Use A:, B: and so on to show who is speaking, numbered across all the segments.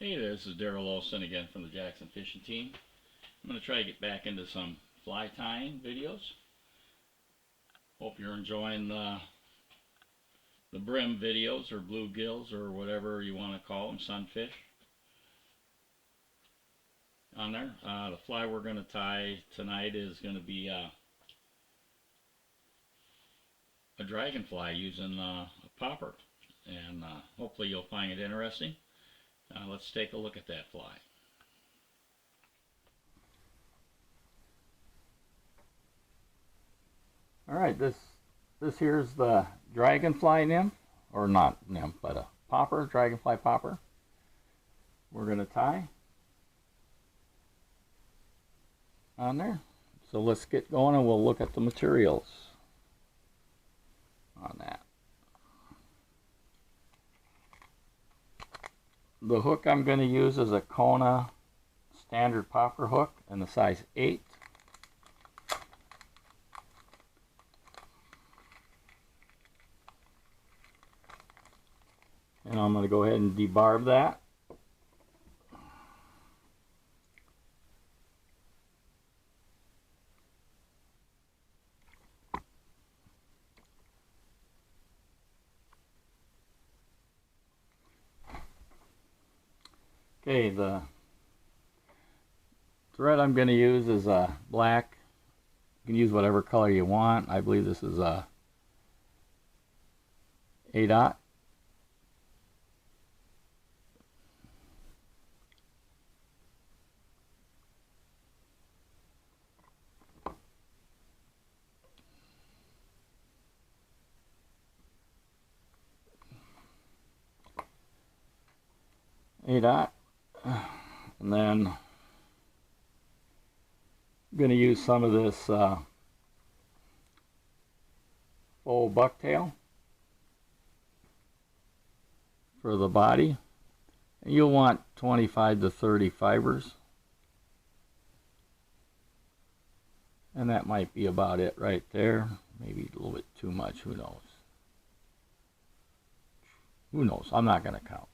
A: Hey, this is Daryl Olson again from the Jackson Fishing Team. I'm going to try to get back into some fly tying videos. Hope you're enjoying the brim videos or bluegills or whatever you want to call them, sunfish on there. The fly we're going to tie tonight is going to be a dragonfly using a popper, and hopefully you'll find it interesting. Let's take a look at that fly. Alright, this here's the dragonfly nymph, or not nymph, but a popper, dragonfly popper. We're going to tie on there. So let's get going and we'll look at the materials on that. The hook I'm going to use is a Kona standard popper hook in the size 8. And I'm going to go ahead and debarb that. Okay, the thread I'm going to use is black. You can use whatever color you want. I believe this is a 8/0. And then I'm going to use some of this Faux Bucktail for the body. And you'll want 25 to 30 fibers. And that might be about it right there. Maybe a little bit too much, who knows. Who knows, I'm not going to count.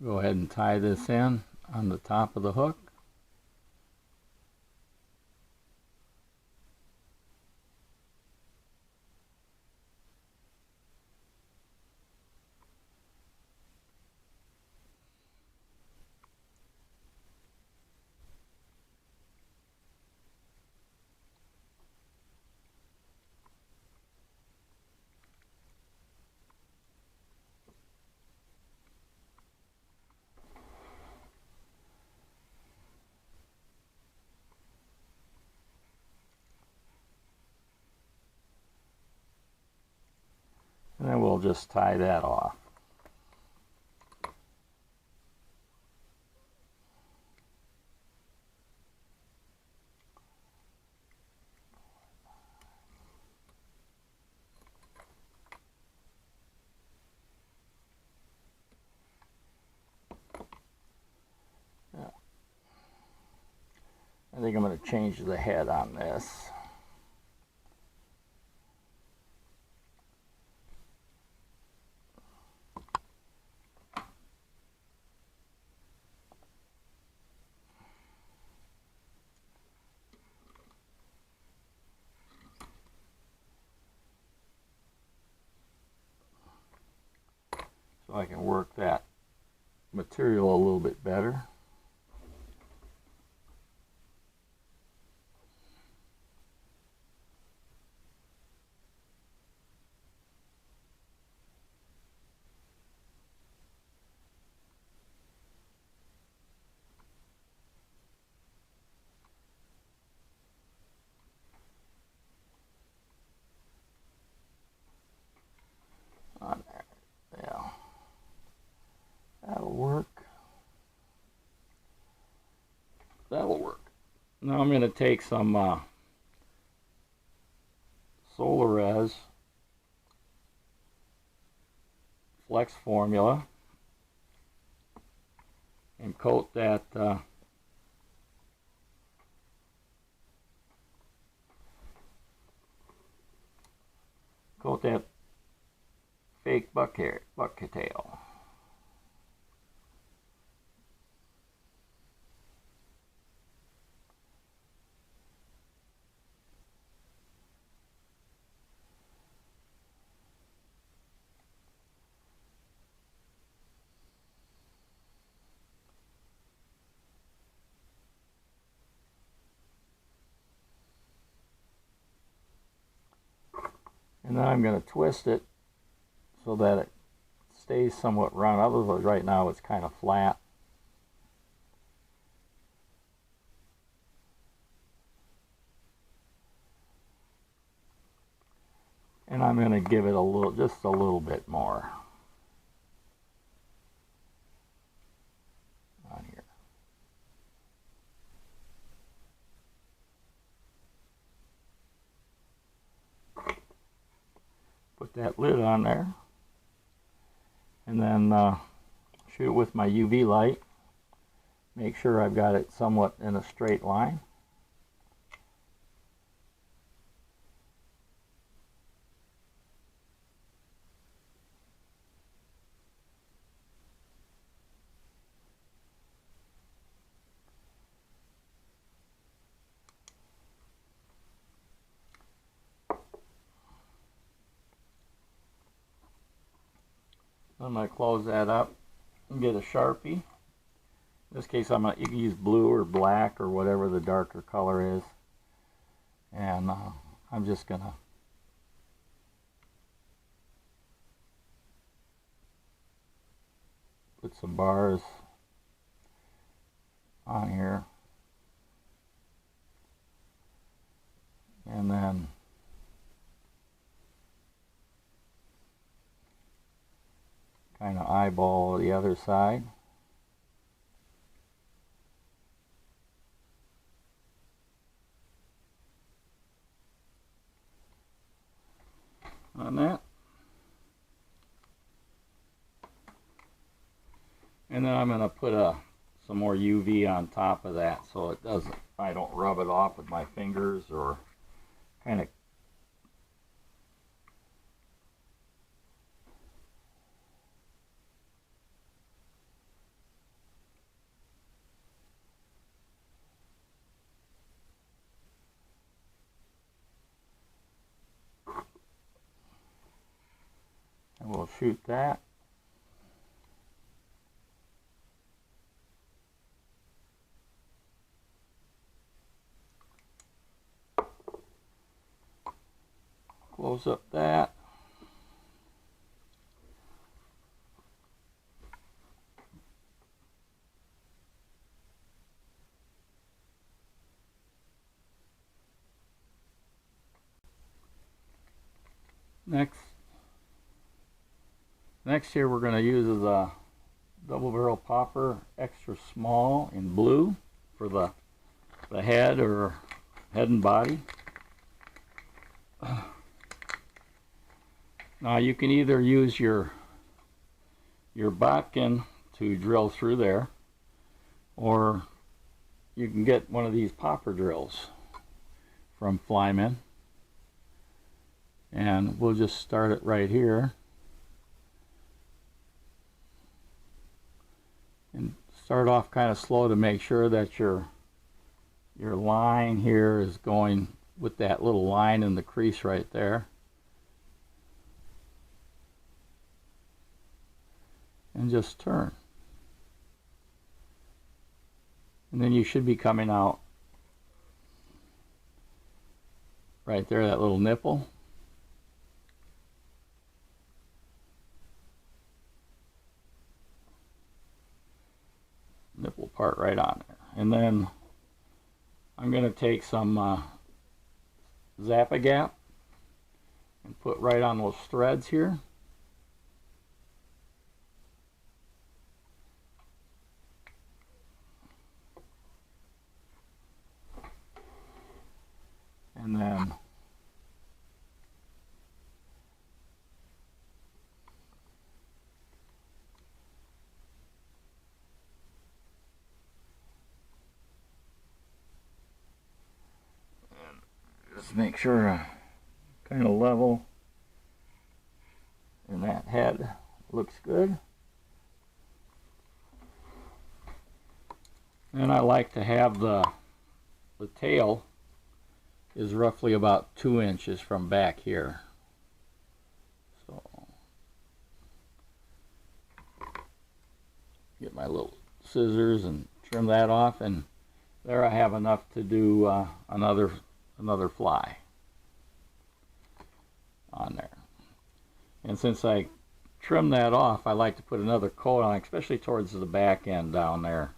A: Go ahead and tie this in on the top of the hook. And then we'll just tie that off. Yeah. I think I'm going to change the head on this. So I can work that material a little bit better. On there, yeah, that'll work. That'll work. Now I'm going to take some
B: Solarez Flex formula and coat that fake bucktail. And then I'm going to twist it so that it stays somewhat round. Otherwise, right now it's kind of flat. And I'm going to give it just a little bit more on here. Put that lid on there, and then shoot with my UV light. Make sure I've got it somewhat in a straight line. I'm going to close that up and get a Sharpie. In this case, you can use blue or black or whatever the darker color is. And I'm just going to put some bars on here. And then kind of eyeball the other side. On that. And then I'm going to put some more UV on top of that so it doesn't, I don't rub it off with my fingers or kind of and we'll shoot that. Close up that. Next here we're going to use is a double barrel popper, extra small in blue for the head or head and body. Now you can either use your bodkin to drill through there, or you can get one of these popper drills from Flyman. And we'll just start it right here. And start off kind of slow to make sure that your line here is going with that little line in the crease right there. And just turn. And then you should be coming out right there, that little nipple. Nipple part right on there. And then I'm going to take some Zap-A-Gap and put right on those threads here. And then Just make sure kind of level, and that head looks good. And I like to have the tail is roughly about 2 inches from back here. So get my little scissors and trim that off, and there I have enough to do another fly on there. And since I trim that off, I like to put another coat on, especially towards the back end down there,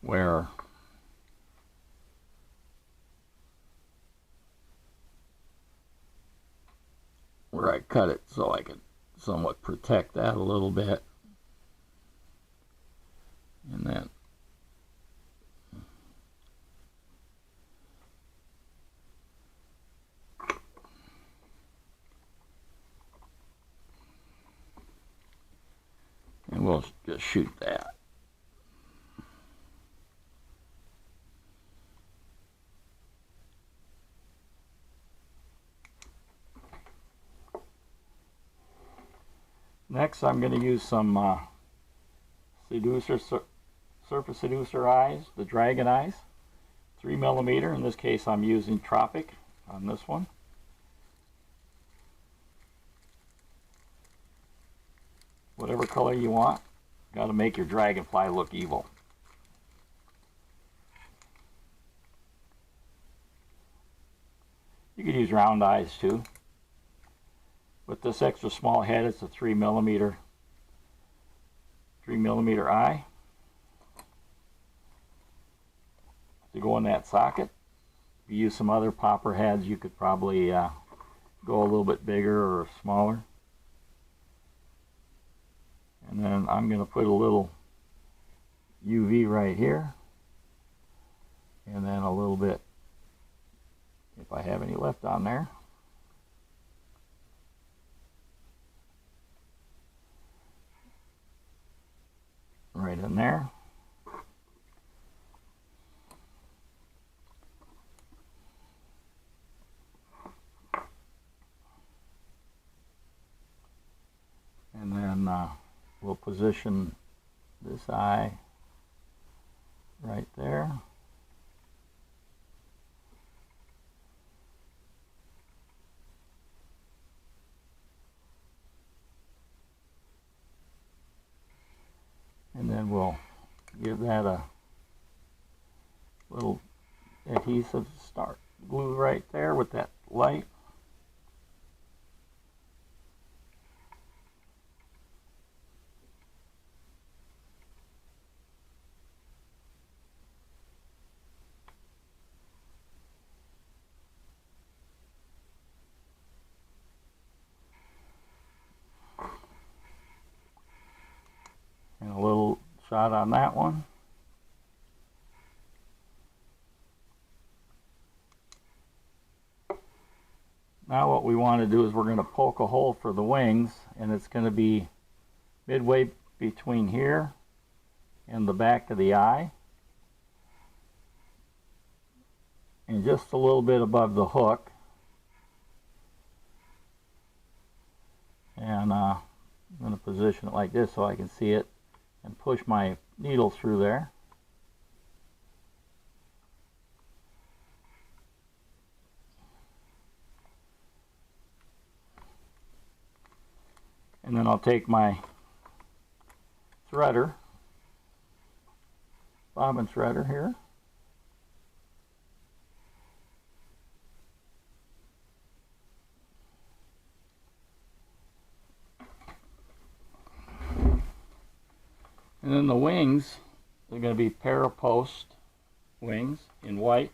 B: where I cut it, so I can somewhat protect that a little bit. And then we'll just shoot that. Next, I'm going to use some Seducer Surface Seducer eyes, the Dragon eyes, 3mm. In this case, I'm using Tropic on this one. Whatever color you want. Got to make your dragonfly look evil. You could use round eyes too. With this extra small head, it's a 3mm eye to go in that socket. If you use some other popper heads, you could probably go a little bit bigger or smaller. And then I'm going to put a little UV right here, and then a little bit, if I have any left on there. Right in there. And then we'll position this eye right there. And then we'll give that a little adhesive glue right there with that light. And a little shot on that one. Now what we want to do is we're going to poke a hole for the wings, and it's going to be midway between here and the back of the eye, and just a little bit above the hook. And I'm going to position it like this so I can see it and push my needle through there. And then I'll take my threader, bobbin threader here, and then the wings, they're going to be parapost wings in white.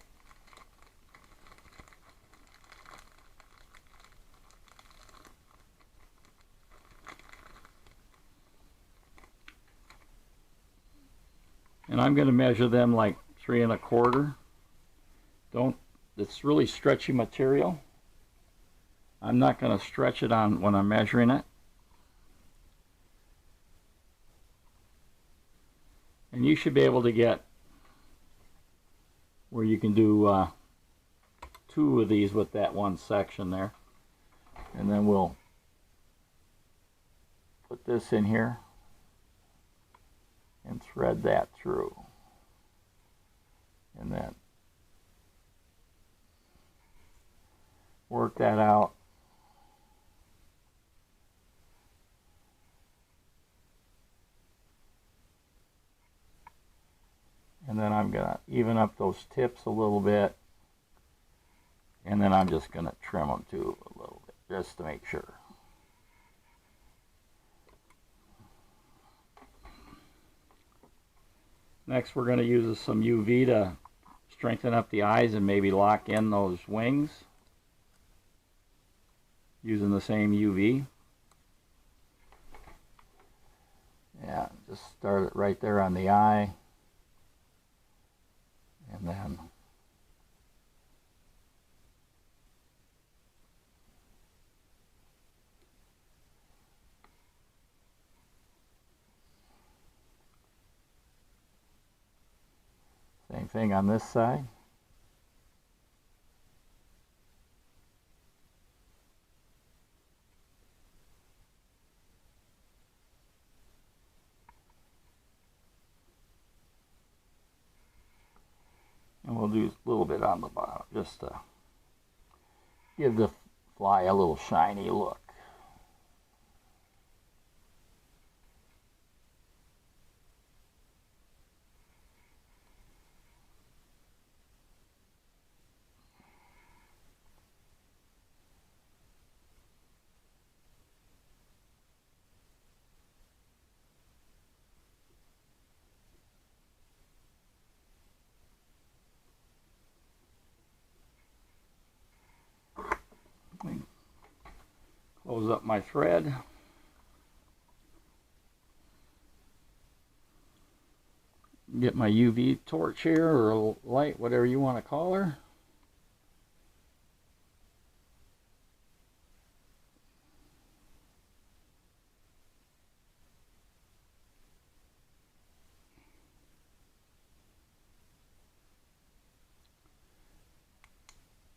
B: And I'm going to measure them like 3 1/4. It's really stretchy material. I'm not going to stretch it on when I'm measuring it. And you should be able to get where you can do 2 of these with that one section there. And then we'll put this in here and thread that through. And then work that out. And then I'm going to even up those tips a little bit. And then I'm just going to trim them too a little bit, just to make sure. Next, we're going to use some UV to strengthen up the eyes and maybe lock in those wings using the same UV. Yeah, just start it right there on the eye. And then same thing on this side. And we'll do a little bit on the bottom just to give the fly a little shiny look. Close up my thread. Get my UV torch here, or light, whatever you want to call her.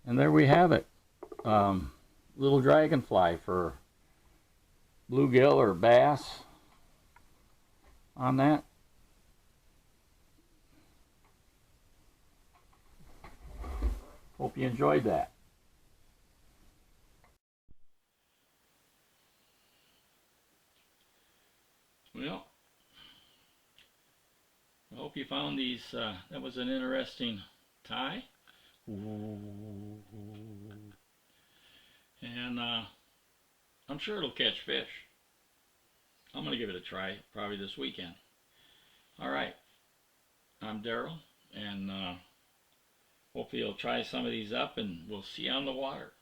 B: And there we have it. Little dragonfly for bluegill or bass on that. Hope you enjoyed that.
A: Well, I hope you found these, that was an interesting tie. And I'm sure it'll catch fish. I'm going to give it a try probably this weekend. Alright, I'm Daryl, and hopefully you'll try some of these up, and we'll see you on the water.